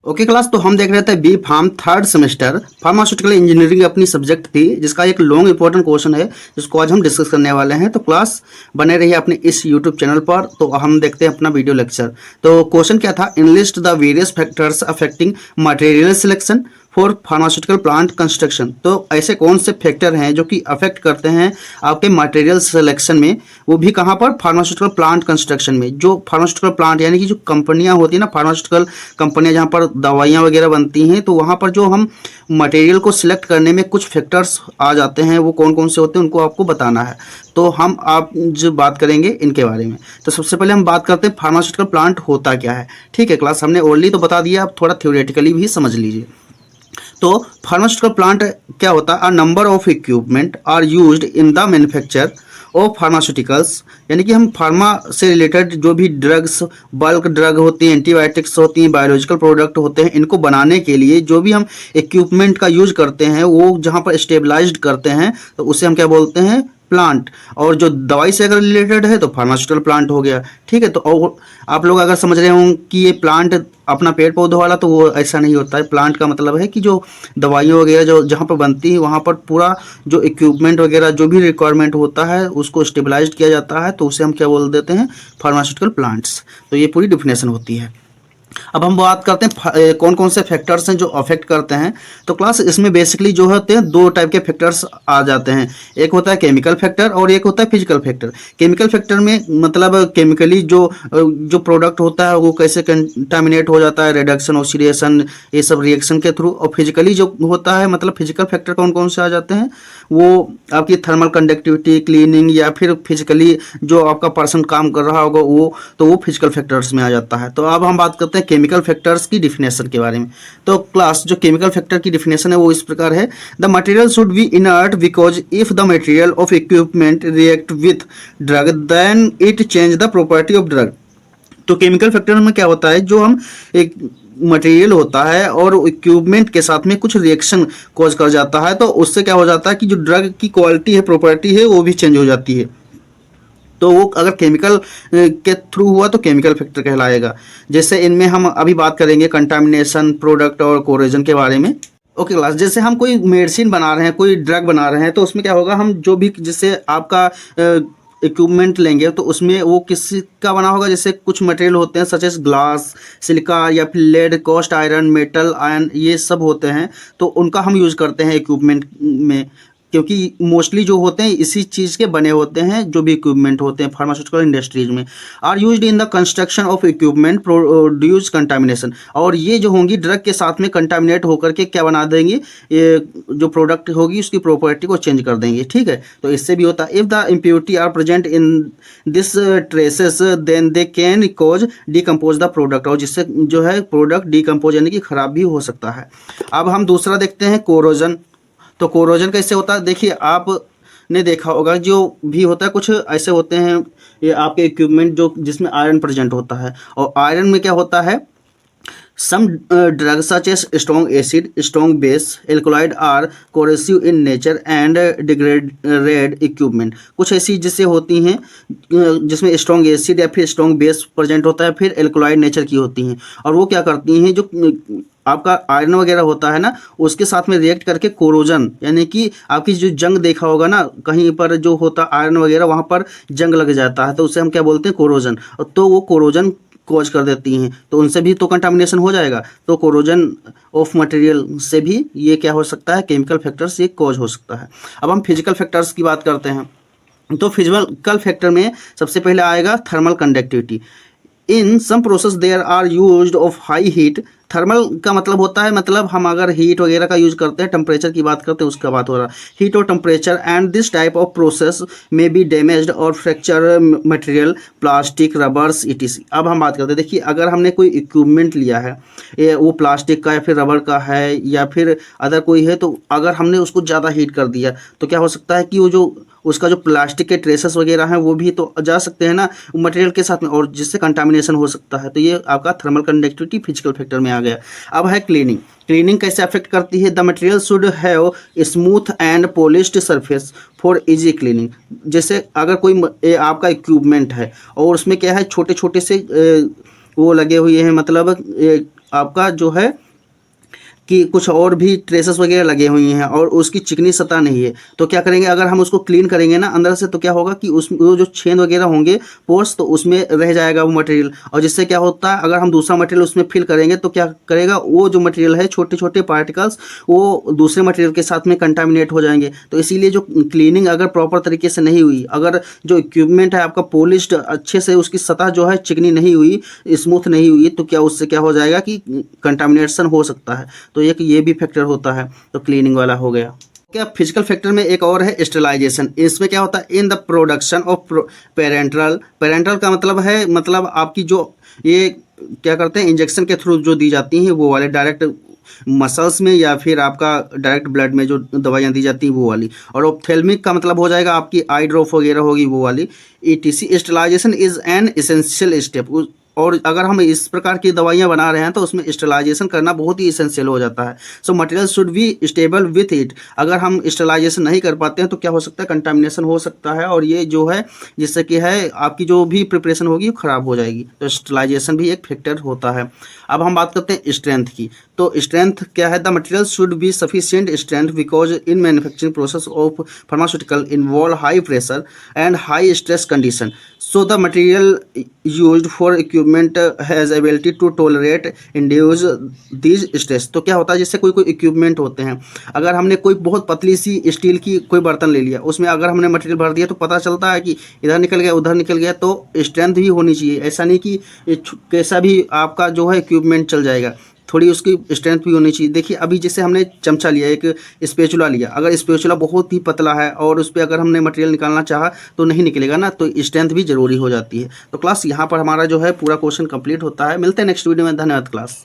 Okay class, तो हम देख रहे थे B Pharm third semester pharmaceutical engineering अपनी सब्जेक्ट थी, जिसका एक लॉन्ग इंपॉर्टेंट क्वेश्चन है जिसको आज हम डिस्कस करने वाले हैं। तो क्लास बने रही अपने इस यूट्यूब चैनल पर। तो हम देखते हैं अपना वीडियो लेक्चर। तो क्वेश्चन क्या था, enlist the various factors affecting material selection for pharmaceutical plant construction. तो ऐसे कौन से फैक्टर हैं जो कि अफेक्ट करते हैं आपके मटेरियल सिलेक्शन में, वो भी कहाँ पर, फार्मास्यूटिकल प्लांट कंस्ट्रक्शन में। जो फार्मास्यूटिकल प्लांट यानी कि जो कंपनियां होती है ना, फार्मास्यूटिकल कंपनियां जहाँ पर दवाइयाँ वगैरह बनती हैं, तो वहाँ पर जो हम मटेरियल को सिलेक्ट करने में कुछ फैक्टर्स आ जाते हैं, वो कौन कौन से होते हैं उनको आपको बताना है। तो हम आप जो बात करेंगे इनके बारे में। तो सबसे पहले हम बात करते हैं फार्मास्यूटिकल प्लांट होता क्या है। ठीक है क्लास, हमने ओनली तो बता दिया, आप थोड़ा थ्योरेटिकली भी समझ लीजिए। तो फार्मास्यूटिकल प्लांट क्या होता है, a number of equipment are used in the manufacture of pharmaceuticals, यानी कि हम फार्मा से रिलेटेड जो भी ड्रग्स, बल्क ड्रग होती हैं, एंटीबायोटिक्स होती हैं, बायोलॉजिकल प्रोडक्ट होते हैं, इनको बनाने के लिए जो भी हम इक्विपमेंट का यूज करते हैं, वो जहाँ पर स्टेबलाइज्ड करते हैं, तो उसे हम क्या बोलते हैं, प्लांट। और जो दवाई से अगर रिलेटेड है तो फार्मास्यूटिकल प्लांट हो गया। ठीक है, तो और आप लोग अगर समझ रहे हों कि ये प्लांट अपना पेड़ पौधों वाला, तो वो ऐसा नहीं होता है। प्लांट का मतलब है कि जो दवाइयाँ वगैरह जो जहाँ पर बनती है, वहाँ पर पूरा जो इक्विपमेंट वगैरह जो भी रिक्वायरमेंट होता है उसको स्टेबलाइज्ड किया जाता है, तो उसे हम क्या बोल देते हैं, फार्मास्यूटिकल प्लांट्स। तो ये पूरी डिफिनेशन होती है। अब हम बात करते हैं कौन कौन से फैक्टर्स हैं जो अफेक्ट करते हैं। तो क्लास इसमें बेसिकली जो होते हैं दो टाइप के फैक्टर्स आ जाते हैं, एक होता है केमिकल फैक्टर और एक होता है फिजिकल फैक्टर। केमिकल फैक्टर में मतलब केमिकली जो प्रोडक्ट होता है वो कैसे कंटामिनेट हो जाता है, रिडक्शन, ऑक्सीडेशन, ये सब रिएक्शन के थ्रू। और फिजिकली जो होता है, मतलब फिजिकल फैक्टर कौन कौन से आ जाते हैं, वो आपकी थर्मल कंडक्टिविटी, क्लीनिंग, या फिर फिजिकली जो आपका पर्सन काम कर रहा होगा वो, तो वो फिजिकल फैक्टर्स में आ जाता है। तो अब हम बात करते हैं केमिकल फैक्टर्स की डिफिनेशन के बारे में। तो क्लास जो केमिकल फैक्टर की डिफिनेशन है वो इस प्रकार है, the material should be inert because if the material of equipment react with drug then it change the property of drug. तो केमिकल फैक्टर में क्या होता है, जो हम एक मटेरियल होता है और इक्विपमेंट के साथ में कुछ रिएक्शन कॉज कर जाता है, तो उससे क्या हो जाता है कि जो ड्रग की क्वालिटी है, प्रॉपर्टी है, वो भी चेंज हो जाती है। तो वो अगर केमिकल के थ्रू हुआ तो केमिकल फैक्टर कहलाएगा। जैसे इनमें हम अभी बात करेंगे कंटामिनेशन, प्रोडक्ट और कोरोजन के बारे में। ओके क्लास, जैसे हम कोई मेडिसिन बना रहे हैं, कोई ड्रग बना रहे हैं, तो उसमें क्या होगा, हम जो भी जैसे आपका इक्विपमेंट लेंगे तो उसमें वो किसी का बना होगा, जैसे कुछ मटेरियल होते हैं सच एस ग्लास, सिलिका, या फिर lead, cast iron, metal ion, ये सब होते हैं। तो उनका हम यूज़ करते हैं इक्विपमेंट में, क्योंकि मोस्टली जो होते हैं इसी चीज़ के बने होते हैं, जो भी इक्विपमेंट होते हैं फार्मास्यूटिकल इंडस्ट्रीज में। Are used in the construction of equipment produce contamination. और ये जो होंगी ड्रग के साथ में कंटामिनेट होकर के क्या बना देंगे, ये जो प्रोडक्ट होगी उसकी प्रॉपर्टी को चेंज कर देंगे। ठीक है, तो इससे भी होता है, if the impurity are present in this traces then they can cause decompose the product. और जिससे जो है प्रोडक्ट डिकम्पोज यानी कि खराब भी हो सकता है। अब हम दूसरा देखते हैं कोरोजन। तो कोरोजन कैसे होता है, देखिए आपने देखा होगा जो भी होता है, कुछ ऐसे होते हैं ये आपके इक्विपमेंट जो जिसमें आयरन प्रेजेंट होता है। और आयरन में क्या होता है, some drugs such as strong acid, strong base, alkaloid are corrosive in nature and degrade equipment। कुछ ऐसी जिससे होती हैं जिसमें स्ट्रॉन्ग एसिड या फिर स्ट्रॉन्ग बेस प्रेजेंट होता है, फिर एल्कलॉइड नेचर की होती हैं। और वो क्या करती हैं, जो आपका आयरन वगैरह होता है ना, उसके साथ में रिएक्ट करके कोरोजन, यानी कि आपकी जो जंग देखा होगा ना, कहीं पर जो होता आयरन वगैरह वहाँ पर जंग लग जाता है, तो उसे हम क्या बोलते हैं, कोरोजन। तो वो कोरोजन कॉज कर देती हैं, तो उनसे भी तो कंटामिनेशन हो जाएगा। तो कोरोजन ऑफ मटेरियल से भी ये क्या हो सकता है, केमिकल फैक्टर्स ये कॉज हो सकता है। अब हम फिजिकल फैक्टर्स की बात करते हैं। तो फिजिकल फैक्टर में सबसे पहले आएगा thermal conductivity. In some process there are used of high heat. Thermal का मतलब होता है, मतलब हम अगर हीट वगैरह का यूज करते हैं, टेम्परेचर की बात करते हैं, उसका बात हो रहा है, हीट और temperature. And this type of process में बी डैमेज्ड और fracture material, plastic, rubbers, etc.. अब हम बात करते हैं, देखिए अगर हमने कोई इक्विपमेंट लिया है, वो प्लास्टिक का या फिर रबर का है या फिर अदर कोई है, तो अगर हमने उसको ज़्यादा हीट कर दिया तो क्या हो सकता है कि वो जो उसका जो प्लास्टिक के ट्रेसेस वगैरह हैं वो भी तो जा सकते हैं ना मटेरियल के साथ में, और जिससे कंटामिनेशन हो सकता है। तो ये आपका थर्मल कंडक्टिविटी फिजिकल फैक्टर में आ गया। अब है क्लीनिंग। क्लीनिंग कैसे अफेक्ट करती है, the material should have smooth and polished surface for easy cleaning. जैसे अगर कोई आपका इक्विपमेंट है और उसमें क्या है, छोटे छोटे से वो लगे हुए हैं, मतलब आपका जो है कि कुछ और भी ट्रेसेस वगैरह लगे हुई हैं और उसकी चिकनी सतह नहीं है, तो क्या करेंगे, अगर हम उसको क्लीन करेंगे ना अंदर से, तो क्या होगा कि उस वो जो छेद वगैरह होंगे पोर्स, तो उसमें रह जाएगा वो मटेरियल। और जिससे क्या होता है, अगर हम दूसरा मटेरियल उसमें फिल करेंगे तो क्या करेगा, वो जो मटेरियल है छोटे छोटे पार्टिकल्स वो दूसरे मटेरियल के साथ में कंटामिनेट हो जाएंगे। तो इसीलिए जो क्लीनिंग अगर प्रॉपर तरीके से नहीं हुई, अगर जो इक्विपमेंट है आपका पॉलिश्ड अच्छे से, उसकी सतह जो है चिकनी नहीं हुई, स्मूथ नहीं हुई, तो क्या उससे क्या हो जाएगा कि कंटामिनेशन हो सकता है। तो एक ये भी फैक्टर होता है, तो क्लीनिंग वाला हो गया। क्या फिजिकल फैक्टर में एक और है स्टेलाइजेशन। इसमें क्या होता है, in the production of parenteral, parenteral का मतलब है, मतलब आपकी जो ये क्या करते हैं, इंजेक्शन के थ्रू जो दी जाती हैं वो वाले डायरेक्ट मसल्स में या फिर आपका डायरेक्ट ब्लड में जो दवाइयाँ दी जाती हैं वो वाली। और ऑप्थेल्मिक का मतलब हो जाएगा आपकी आई ड्रॉप वगैरह होगी वो वाली। Etc sterilisation is an essential step. और अगर हम इस प्रकार की दवाइयाँ बना रहे हैं तो उसमें स्टेलाइजेशन करना बहुत ही इसेंशियल हो जाता है। So material should be stable with it. अगर हम स्टेलाइजेशन नहीं कर पाते हैं तो क्या हो सकता है, कंटामिनेशन हो सकता है, और ये जो है जिससे कि है आपकी जो भी प्रिपरेशन होगी वो ख़राब हो जाएगी। तो स्टेलाइजेशन भी एक फैक्टर होता है। अब हम बात करते हैं स्ट्रेंथ की। तो स्ट्रेंथ क्या है, the material should be sufficient strength because in manufacturing process of pharmaceutical involve high pressure and high stress condition. So the material used for equipment has ability to tolerate induce these stress। तो क्या होता है, जैसे कोई equipment होते हैं, अगर हमने कोई बहुत पतली सी स्टील की कोई बर्तन ले लिया, उसमें अगर हमने मटेरियल भर दिया तो पता चलता है कि इधर निकल गया उधर निकल गया। तो स्ट्रेंथ भी होनी चाहिए, ऐसा नहीं कि कैसा भी आपका जो है इक्विपमेंट चल जाएगा, थोड़ी उसकी स्ट्रेंथ भी होनी चाहिए। देखिए अभी जैसे हमने चमचा लिया, एक स्पेचुला लिया, अगर स्पेचुला बहुत ही पतला है और उस पर अगर हमने मटेरियल निकालना चाहा तो नहीं निकलेगा ना, तो स्ट्रेंथ भी जरूरी हो जाती है। तो क्लास यहाँ पर हमारा जो है पूरा क्वेश्चन कंप्लीट होता है। मिलते हैं नेक्स्ट वीडियो में। धन्यवाद क्लास।